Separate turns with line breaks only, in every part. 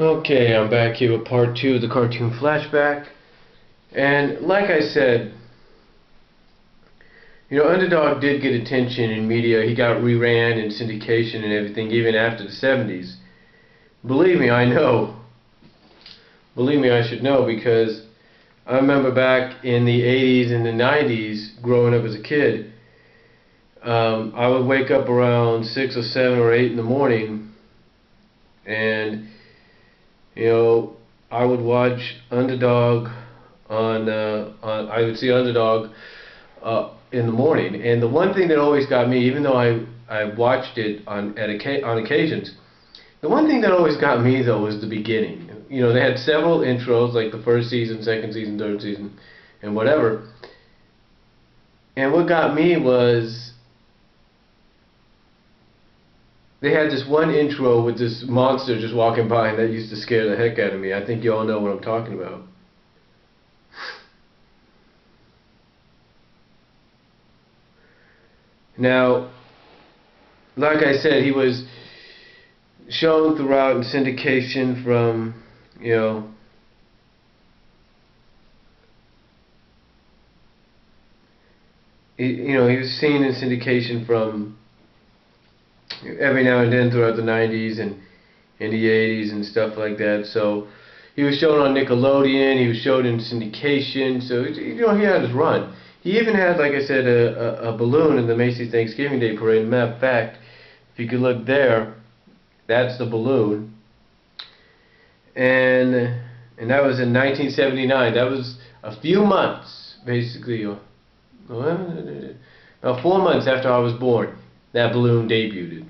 Okay, I'm back here with part 2 of the Cartoon Flashback. And like I said, Underdog did get attention in media. He got reran in syndication and everything, even after the 70s. Believe me, I know. Believe me, I should know, because I remember back in the 80s and the 90s, growing up as a kid, I would wake up around 6 or 7 or 8 in the morning, and I would watch Underdog I would see Underdog in the morning. And the one thing that always got me, even though I watched it on occasions, the one thing that always got me though was the beginning. They had several intros, like the first season, second season, third season, and whatever. And what got me was they had this one intro with this monster just walking by, and that used to scare the heck out of me. I think you all know what I'm talking about. Now, like I said, he was shown throughout in syndication from, he was seen in syndication from every now and then throughout the 90s and in the 80s and stuff like that. So he was shown on Nickelodeon, he was shown in syndication, so he had his run. He even had, like I said, a balloon in the Macy's Thanksgiving Day Parade. Matter of fact, if you could look there, that's the balloon. And that was in 1979. That was a few months, basically, about 4 months after I was born, that balloon debuted.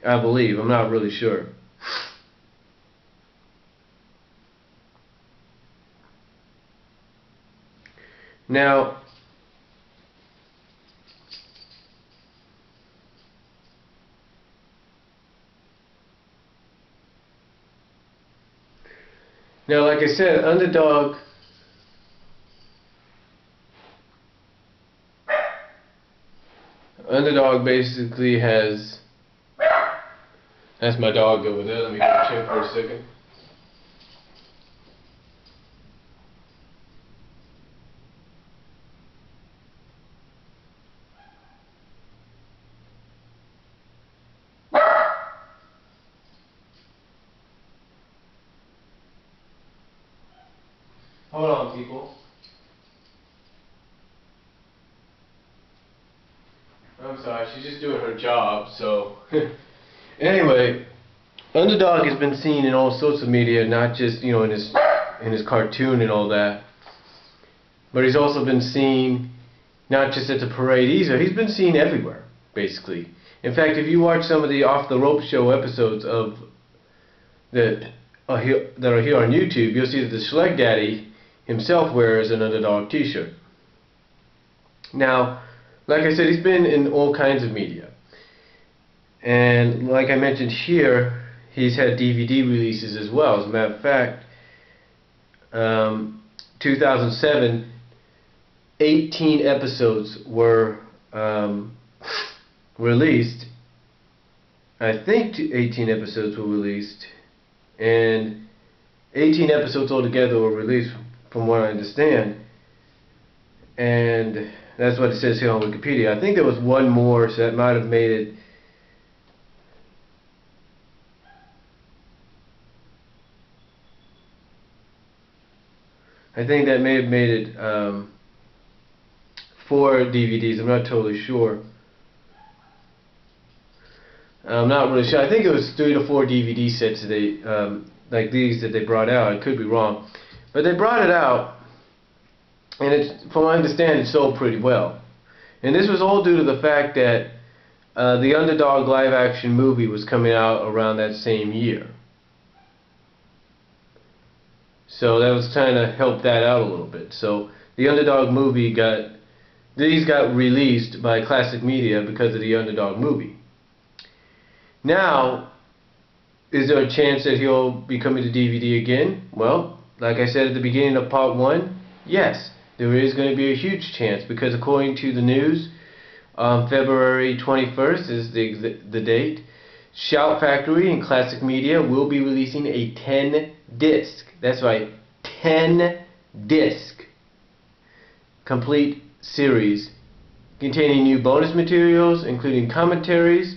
I believe. I'm not really sure. Now, like I said, Underdog basically has... That's my dog over there. Let me go check for a second. Hold on, people. I'm sorry, she's just doing her job, so... Anyway, Underdog has been seen in all sorts of media, not just, in his cartoon and all that. But he's also been seen not just at the parade either. He's been seen everywhere, basically. In fact, if you watch some of the Off the Rope Show episodes of that are here on YouTube, you'll see that the Schleg Daddy himself wears an Underdog t-shirt. Now, like I said, he's been in all kinds of media. And like I mentioned here, he's had DVD releases as well. As a matter of fact, 2007, 18 episodes were released. I think 18 episodes were released, and 18 episodes altogether were released, from what I understand. And that's what it says here on Wikipedia. I think there was one more, so that might have made it. I think that may have made it 4 DVDs. I'm not totally sure. I'm not really sure. I think it was 3 to 4 DVD sets that they, like these that they brought out. I could be wrong, but they brought it out, and it's, from what I understand, it sold pretty well. And this was all due to the fact that the Underdog live-action movie was coming out around that same year. So that was trying to help that out a little bit. So the Underdog movie got released by Classic Media because of the Underdog movie. Now, is there a chance that he'll be coming to DVD again? Well, like I said at the beginning of part 1, yes, there is going to be a huge chance, because according to the news, February 21st is the date Shout Factory and Classic Media will be releasing a 10-disc, that's right, 10-disc complete series containing new bonus materials, including commentaries,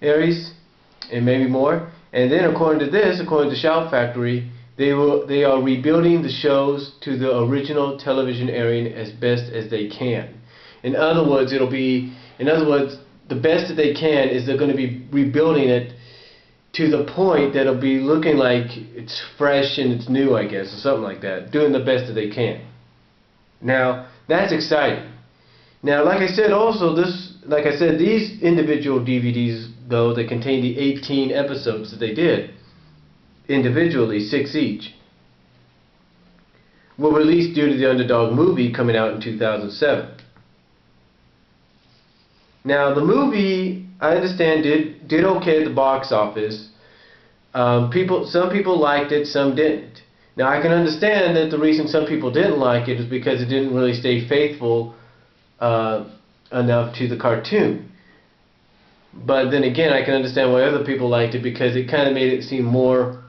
and maybe more. And then according to Shout Factory, they are rebuilding the shows to the original television airing as best as they can. In other words, the best that they can is they're going to be rebuilding it to the point that it'll be looking like it's fresh and it's new, I guess, or something like that. Doing the best that they can. Now, that's exciting. Now, like I said, these individual DVDs, though, they contain the 18 episodes that they did individually, 6 each, were released due to the Underdog movie coming out in 2007. Now, the movie, I understand, did okay at the box office. Some people liked it, some didn't. Now, I can understand that the reason some people didn't like it is because it didn't really stay faithful enough to the cartoon. But then again, I can understand why other people liked it, because it kind of made it seem more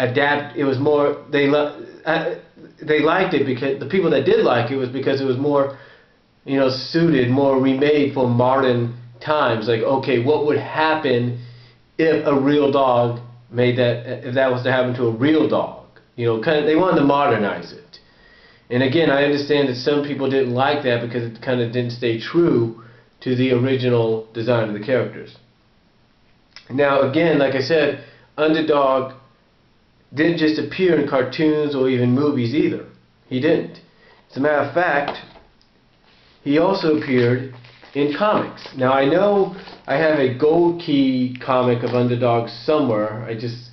It was more, they liked it because the people that did like it was because it was more, suited, more remade for modern times. Like, okay, what would happen if a real dog if that was to happen to a real dog? They wanted to modernize it. And again, I understand that some people didn't like that because it kind of didn't stay true to the original design of the characters. Now, again, like I said, Underdog didn't just appear in cartoons or even movies either. He didn't. As a matter of fact, he also appeared in comics. Now, I know I have a Gold Key comic of Underdog somewhere. I just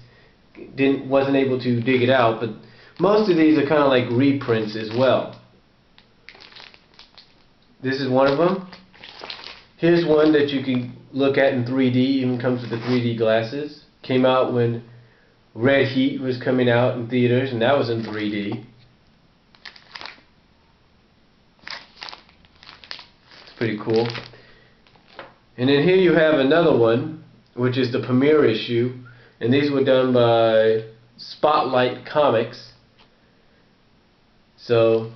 wasn't able to dig it out, but most of these are kind of like reprints as well. This is one of them. Here's one that you can look at in 3D, even comes with the 3D glasses. Came out when Red Heat was coming out in theaters, and that was in 3D. It's pretty cool. And then here you have another one, which is the premiere issue, and these were done by Spotlight Comics. So,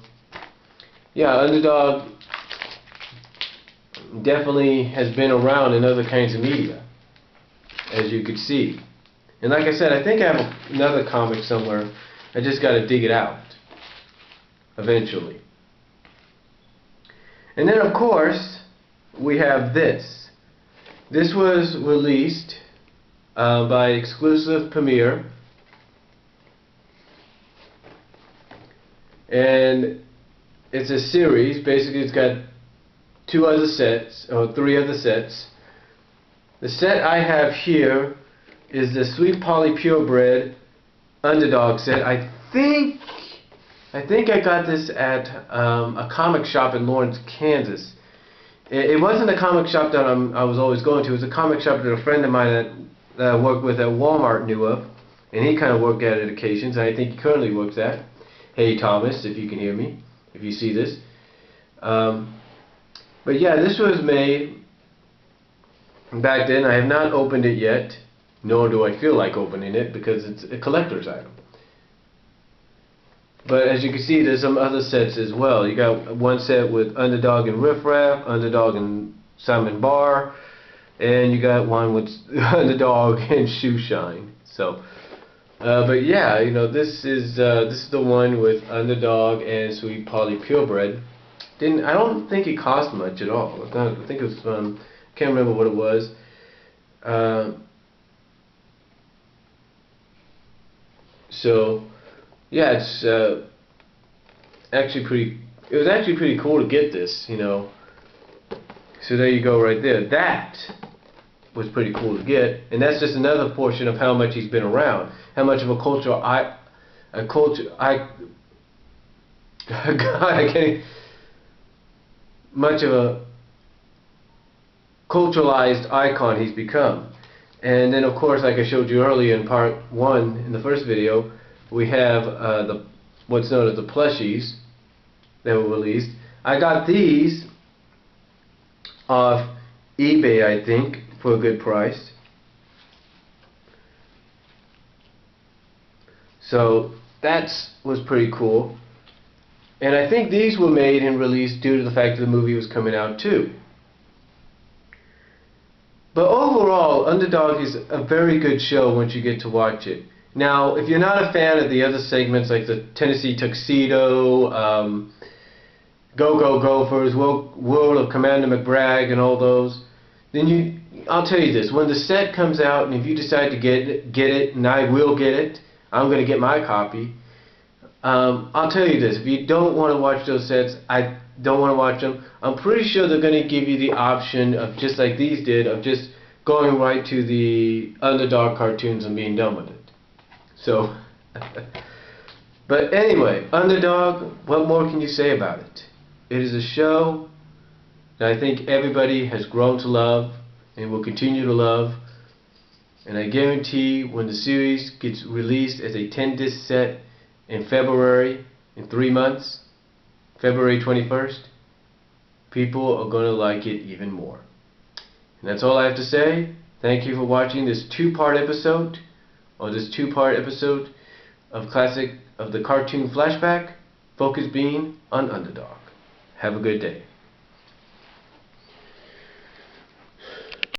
yeah, Underdog definitely has been around in other kinds of media, as you could see. And like I said, I think I have another comic somewhere. I just got to dig it out eventually. And then, of course, we have this. This was released by exclusive premiere, and it's a series. Basically, it's got 2 other sets, or 3 other sets. The set I have here is the Sweet Polly Purebred Underdog set. I think I got this at a comic shop in Lawrence, Kansas. It wasn't a comic shop that I was always going to. It was a comic shop that a friend of mine that I worked with at Walmart knew of, and he kind of worked at it occasions, and I think he currently works at. Hey Thomas, if you can hear me, if you see this. But yeah, this was made back then. I have not opened it yet, nor do I feel like opening it because it's a collector's item. But as you can see, there's some other sets as well. You got one set with Underdog and Riff Raff, Underdog and Simon Barr, and you got one with Underdog and Shoe Shine. So, but yeah, this is the one with Underdog and Sweet Polly Purebred. I don't think it cost much at all. I think it was can't remember what it was. So yeah, it's actually pretty. It was actually pretty cool to get this, So there you go, right there. That was pretty cool to get, and that's just another portion of how much he's been around, how much of a cultural much of a culturalized icon he's become. And then, of course, like I showed you earlier in part 1 in the first video, we have what's known as the plushies that were released. I got these off eBay, I think, for a good price. So that was pretty cool. And I think these were made and released due to the fact that the movie was coming out too. But overall, Underdog is a very good show once you get to watch it. Now, if you're not a fan of the other segments like the Tennessee Tuxedo, Go Go Gophers, World of Commander McBragg, and all those, then I'll tell you this: when the set comes out, and if you decide to get it, and I will get it, I'm going to get my copy. I'll tell you this: if you don't want to watch those sets, I don't want to watch them. I'm pretty sure they're going to give you the option of, just like these did, of just going right to the Underdog cartoons and being done with it. So, but anyway, Underdog, what more can you say about it? It is a show that I think everybody has grown to love and will continue to love. And I guarantee when the series gets released as a 10-disc set in February, in 3 months, February 21st, people are going to like it even more. And that's all I have to say. Thank you for watching this two-part episode, or this two-part episode of the Cartoon Flashback, focus being on Underdog. Have a good day.